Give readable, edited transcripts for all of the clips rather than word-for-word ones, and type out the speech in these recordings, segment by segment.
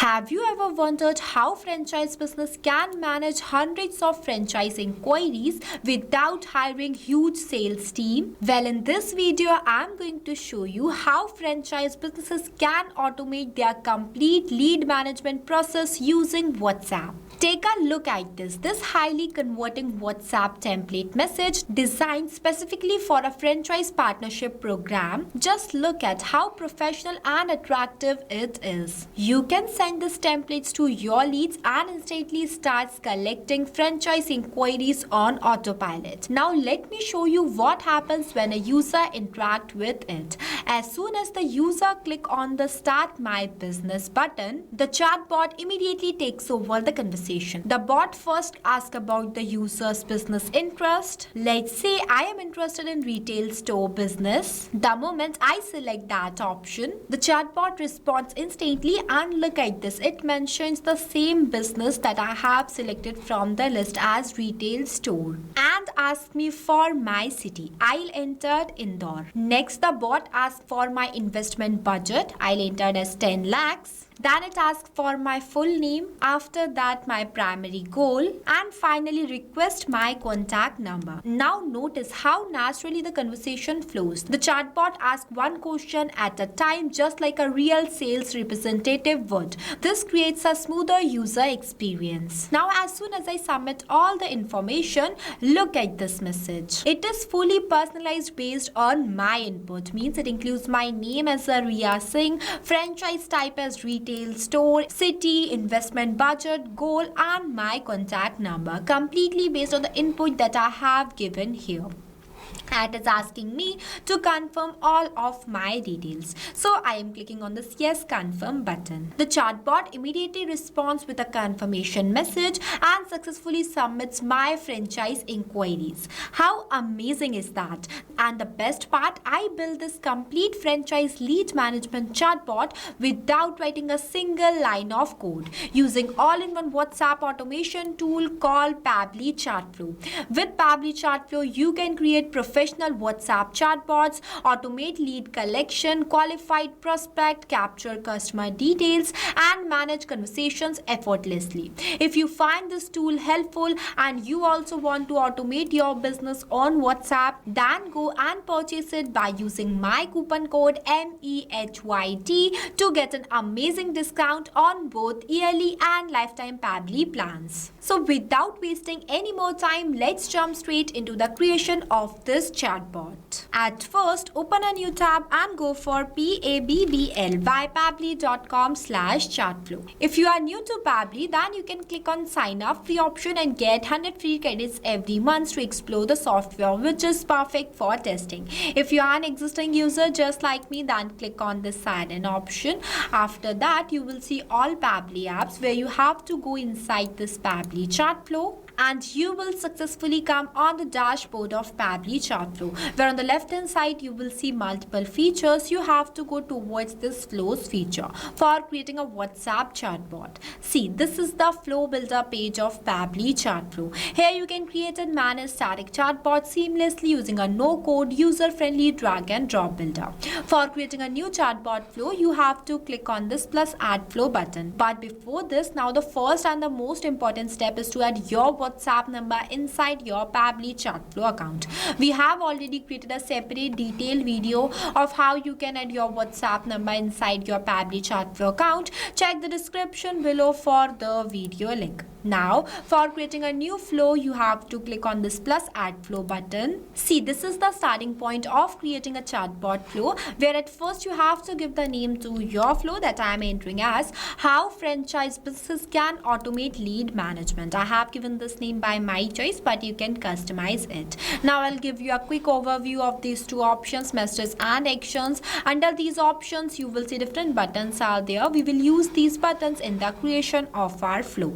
Have you ever wondered how franchise business can manage hundreds of franchise inquiries without hiring huge sales team? Well, in this video, I'm going to show you how franchise businesses can automate their complete lead management process using WhatsApp. Take a look at this. This highly converting WhatsApp template message designed specifically for a franchise partnership program. Just look at how professional and attractive it is. You can send these templates to your leads and instantly starts collecting franchise inquiries on autopilot. Now let me show you what happens when a user interacts with it. As soon as the user clicks on the Start My Business button, the chatbot immediately takes over the conversation. The bot first asks about the user's business interest. Let's say I am interested in retail store business. The moment I select that option, the chatbot responds instantly, and look at this. It mentions the same business that I have selected from the list as retail store and asks me for my city. I'll enter Indore. Next, the bot asks for my investment budget. I'll enter as 10 lakhs. Then it asks for my full name, after that my primary goal, and finally request my contact number. Now notice how naturally the conversation flows. The chatbot asks one question at a time, just like a real sales representative would. This creates a smoother user experience. Now as soon as I submit all the information, look at this message. It is fully personalized based on my input. Means it includes my name as Riya Singh, franchise type as retail store, city, investment budget, goal, and my contact number, completely based on the input that I have given here. It is asking me to confirm all of my details. So I am clicking on this Yes Confirm button. The chatbot immediately responds with a confirmation message and successfully submits my franchise inquiries. How amazing is that? And the best part, I built this complete franchise lead management chatbot without writing a single line of code, using all-in-one WhatsApp automation tool called Pabbly Chatflow. With Pabbly Chatflow, you can create professional WhatsApp chatbots, automate lead collection, qualified prospect, capture customer details, and manage conversations effortlessly. If you find this tool helpful and you also want to automate your business on WhatsApp, then go and purchase it by using my coupon code MEHYT to get an amazing discount on both yearly and lifetime Pabbly plans. So without wasting any more time, let's jump straight into the creation of this chatbot. At first, open a new tab and go for pabbly.com/chatflow. If you are new to Pabbly, then you can click on sign up free option and get 100 free credits every month to explore the software, which is perfect for testing. If you are an existing user just like me, then click on the sign in option. After that, you will see all Pabbly apps where you have to go inside this Pabbly Chatflow, and you will successfully come on the dashboard of Pabbly Chatflow, where on the left hand side you will see multiple features. You have to go towards this flows feature for creating a WhatsApp chatbot. See, this is the flow builder page of Pabbly Chatflow. Here you can create and manage static chatbots seamlessly using a no-code, user-friendly drag and drop builder. For creating a new chatbot flow, you have to click on this plus add flow button. But before this, now the first and the most important step is to add your WhatsApp number inside your Pabbly Chatflow account. We have already created a separate detailed video of how you can add your WhatsApp number inside your Pabbly Chatflow account. Check the description below for the video link. Now, for creating a new flow, you have to click on this plus add flow button. See, this is the starting point of creating a chatbot flow, where at first you have to give the name to your flow that I am entering as how franchise businesses can automate lead management. I have given this name by my choice, but you can customize it. Now I'll give you a quick overview of these two options, messages and actions. Under these options, you will see different buttons are there. We will use these buttons in the creation of our flow.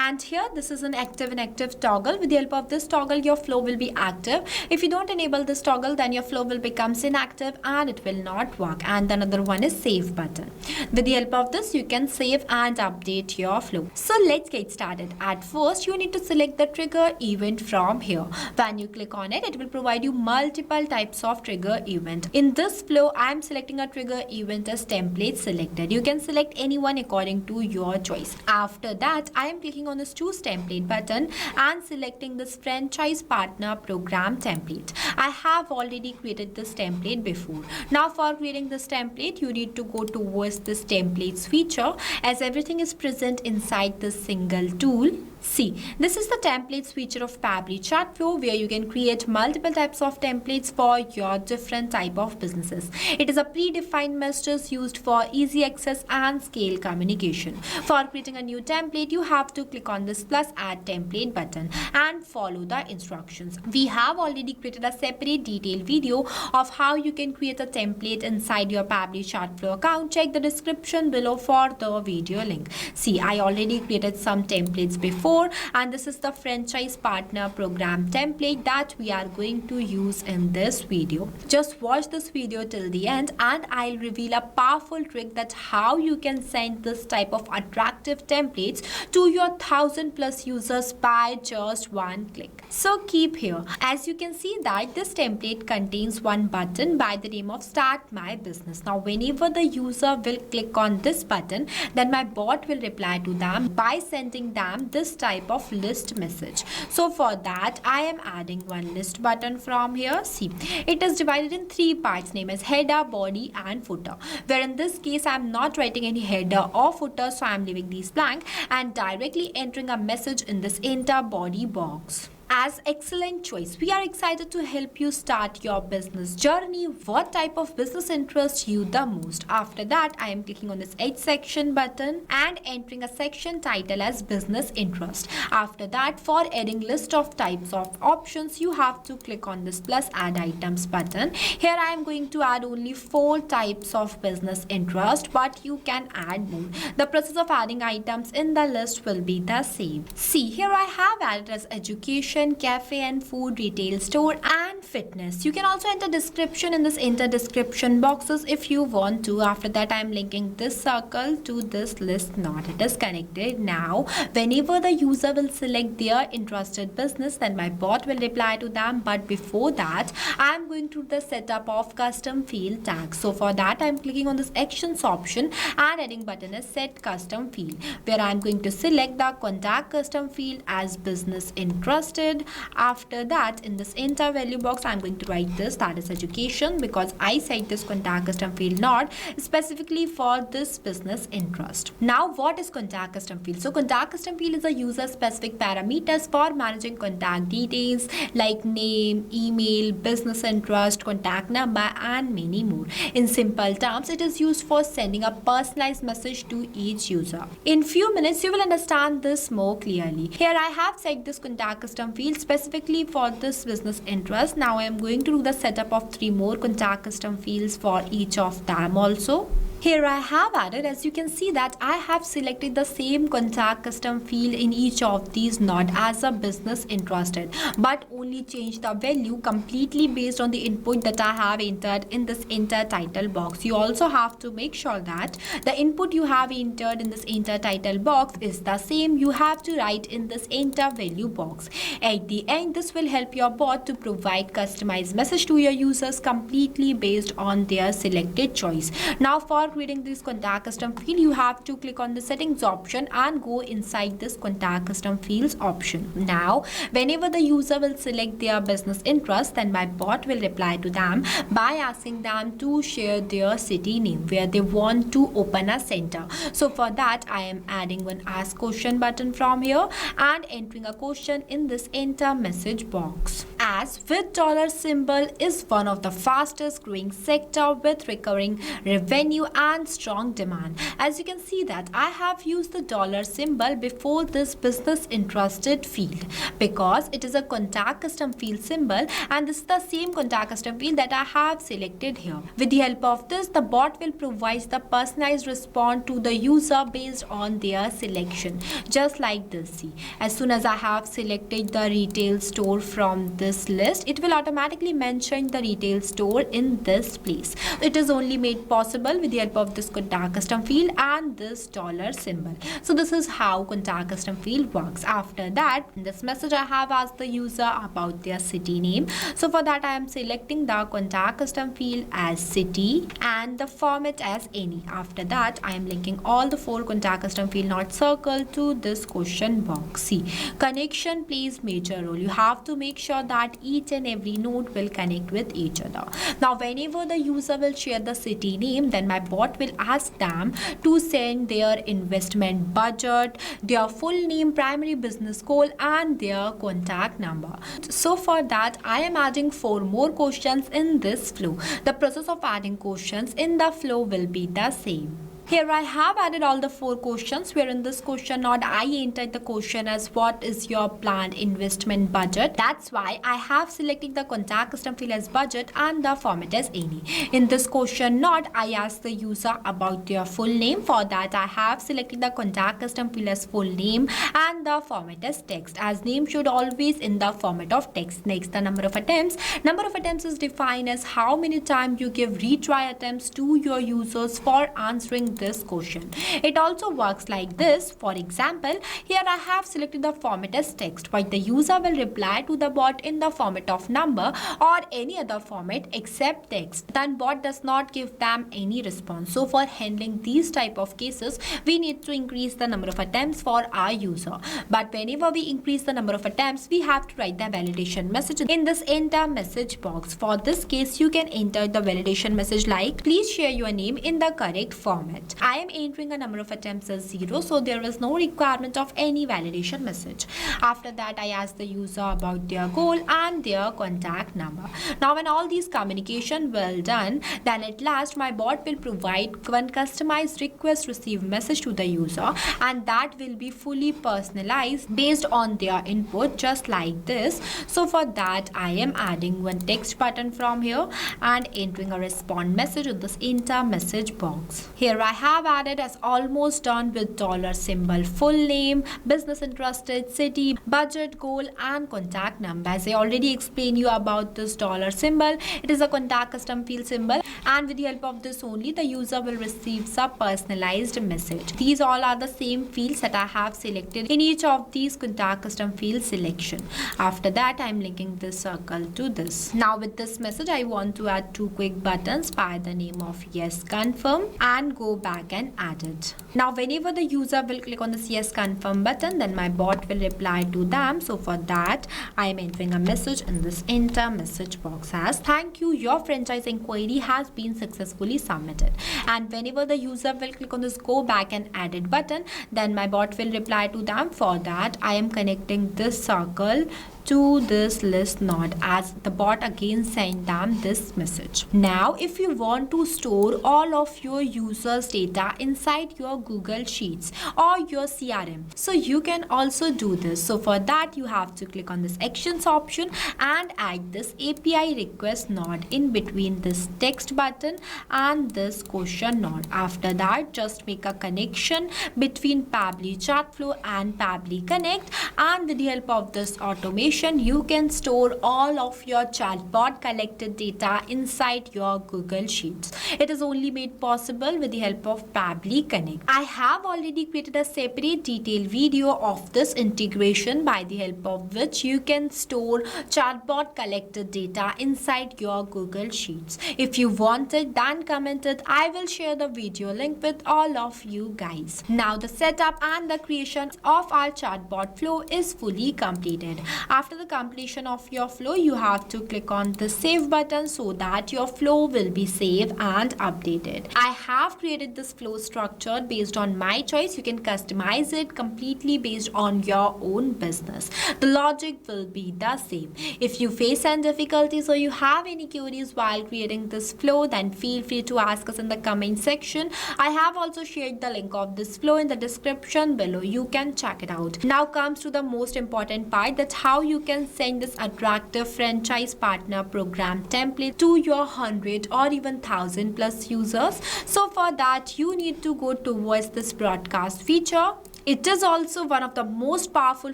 And here this is an active inactive toggle. With the help of this toggle, your flow will be active. If you don't enable this toggle, then your flow will become inactive and it will not work. And another one is save button. With the help of this, you can save and update your flow. So let's get started. At first, you need to select the trigger event from here. When you click on it, it will provide you multiple types of trigger event. In this flow, I am selecting a trigger event as template selected. You can select anyone according to your choice. After that, I am clicking on this choose template button and selecting this franchise partner program template. I have already created this template before. Now for creating this template, you need to go towards this templates feature as everything is present inside this single tool. See, this is the templates feature of Pabbly Chatflow where you can create multiple types of templates for your different type of businesses. It is a predefined messages used for easy access and scale communication. For creating a new template, you have to click on this plus add template button and follow the instructions. We have already created a separate detailed video of how you can create a template inside your Pabbly Chatflow account. Check the description below for the video link. See, I already created some templates before, and this is the franchise partner program template that we are going to use in this video. Just watch this video till the end and I'll reveal a powerful trick that how you can send this type of attractive templates to your 1,000+ users by just one click. So keep here. As you can see that this template contains one button by the name of start my business. Now whenever the user will click on this button, then my bot will reply to them by sending them this type of list message. So for that, I am adding one list button from here. See, it is divided in three parts named as header, body and footer, where in this case I am not writing any header or footer, so I am leaving these blank and directly entering a message in this enter body box. As excellent choice, we are excited to help you start your business journey. What type of business interests you the most? After that, I am clicking on this edge section button and entering a section title as business interest. After that, for adding list of types of options, you have to click on this plus add items button. Here I am going to add only 4 types of business interest, but you can add more. The process of adding items in the list will be the same. See, here I have added as education, cafe and food, retail store and fitness. You can also enter description in this enter description boxes if you want to. After that, I am linking this circle to this list node. It is connected. Now whenever the user will select their interested business, then my bot will reply to them. But before that, I am going to the setup of custom field tags. So for that, I am clicking on this actions option and adding button is set custom field, where I am going to select the contact custom field as business interested. After that, in this enter value box, I'm going to write this, that is education, because I set this contact custom field not specifically for this business interest. Now what is contact custom field? So contact custom field is a user specific parameters for managing contact details like name, email, business interest, contact number and many more. In simple terms, it is used for sending a personalized message to each user. In few minutes, you will understand this more clearly. Here I have set this contact custom field specifically for this business interest. Now I am going to do the setup of 3 more contact custom fields for each of them also. Here I have added, as you can see that I have selected the same contact custom field in each of these not as a business interested, but only change the value completely based on the input that I have entered in this enter title box. You also have to make sure that the input you have entered in this enter title box is the same you have to write in this enter value box. At the end, this will help your bot to provide customized message to your users completely based on their selected choice. Now for creating this contact custom field, you have to click on the settings option and go inside this contact custom fields option. Now whenever the user will select their business interest, then my bot will reply to them by asking them to share their city name where they want to open a center. So for that, I am adding one ask question button from here and entering a question in this enter message box. as with dollar symbol is one of the fastest growing sector with recurring revenue and strong demand. As you can see that I have used the dollar symbol before this business interested field because it is a contact custom field symbol, and this is the same contact custom field that I have selected here. With the help of this, the bot will provide the personalized response to the user based on their selection, just like this. See, as soon as I have selected the retail store from this list, it will automatically mention the retail store in this place. It is only made possible with the help of this contact custom field and this dollar symbol. So this is how contact custom field works. After that, in this message I have asked the user about their city name. So for that I am selecting the contact custom field as city and the format as any. After that I am linking all the 4 contact custom field not circled to this question box. See, connection plays major role. You have to make sure that each and every node will connect with each other. Now whenever the user will share the city name, then my bot will ask them to send their investment budget, their full name, primary business goal and their contact number. So for that I am adding 4 more questions in this flow. The process of adding questions in the flow will be the same. Here I have added all the 4 questions, where in this question node I entered the question as what is your planned investment budget. That's why I have selected the contact custom field as budget and the format as any. In this question node I asked the user about their full name. For that I have selected the contact custom field as full name and the format as text, as name should always in the format of text. Next, the number of attempts. Number of attempts is defined as how many times you give retry attempts to your users for answering this question. It also works like this. For example, here I have selected the format as text, but the user will reply to the bot in the format of number or any other format except text. Then bot does not give them any response. So for handling these type of cases, we need to increase the number of attempts for our user. But whenever we increase the number of attempts, we have to write the validation message in this enter message box. For this case, you can enter the validation message like please share your name in the correct format. I am entering a number of attempts as 0, so there is no requirement of any validation message. After that, I ask the user about their goal and their contact number. Now when all these communication well done, then at last my bot will provide one customized request receive message to the user, and that will be fully personalized based on their input, just like this. So for that I am adding one text button from here and entering a respond message in this enter message box. Here I have added as almost done with dollar symbol, full name, business interested, city, budget, goal and contact number. As I already explained you about this dollar symbol, it is a contact custom field symbol, and with the help of this only the user will receive some personalized message. These all are the same fields that I have selected in each of these contact custom field selection. After that I am linking this circle to this. Now with this message I want to add 2 quick buttons by the name of yes confirm and go back and add it. Now whenever the user will click on this yes confirm button, then my bot will reply to them. So for that I am entering a message in this enter message box as thank you, your franchise inquiry has been successfully submitted. And whenever the user will click on this go back and add it button, then my bot will reply to them. For that I am connecting this circle to this list node, as the bot again sent them this message. Now if you want to store all of your users data inside your Google Sheets or your CRM, so you can also do this. So for that you have to click on this actions option and add this API request node in between this text button and this question node. After that just make a connection between Pabbly Chatflow and Pabbly Connect, and with the help of this automation you can store all of your chatbot collected data inside your Google Sheets. It is only made possible with the help of Pabbly Connect. I have already created a separate detailed video of this integration, by the help of which you can store chatbot collected data inside your Google Sheets. If you want it, then comment it. I will share the video link with all of you guys. Now the setup and the creation of our chatbot flow is fully completed. After after the completion of your flow, you have to click on the save button so that your flow will be saved and updated. I have created this flow structure based on my choice. You can customize it completely based on your own business. The logic will be the same. If you face any difficulties or you have any queries while creating this flow, then feel free to ask us in the comment section. I have also shared the link of this flow in the description below. You can check it out. Now comes to the most important part, that's how you can send this attractive franchise partner program template to your 100 or even 1000 plus users. So for that, you need to go towards this broadcast feature. It is also one of the most powerful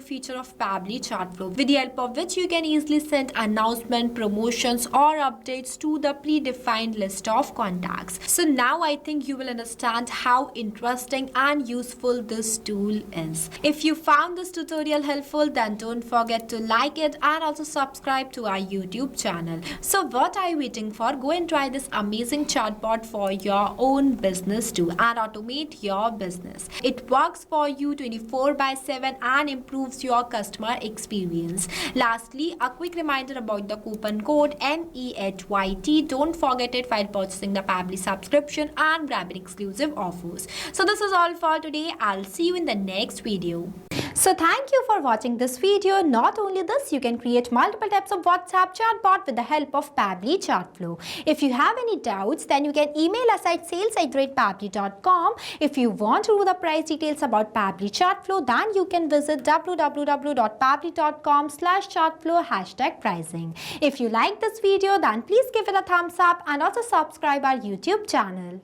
feature of Pabbly Chatflow, with the help of which you can easily send announcement, promotions or updates to the predefined list of contacts. So now I think you will understand how interesting and useful this tool is. If you found this tutorial helpful, then don't forget to like it and also subscribe to our YouTube channel. So what are you waiting for? Go and try this amazing chatbot for your own business too and automate your business. It works for you 24/7 and improves your customer experience. Lastly, a quick reminder about the coupon code NEHYT. Don't forget it while purchasing the Pabbly subscription and grabbing exclusive offers. So this is all for today. I'll see you in the next video. So thank you for watching this video. Not only this, you can create multiple types of WhatsApp chatbot with the help of Pabbly Chatflow. If you have any doubts, then you can email us at sales@pabbly.com. If you want to know the price details about Pabbly Chatflow, then you can visit www.pabbly.com/chatflow #pricing. If you like this video, then please give it a thumbs up and also subscribe our YouTube channel.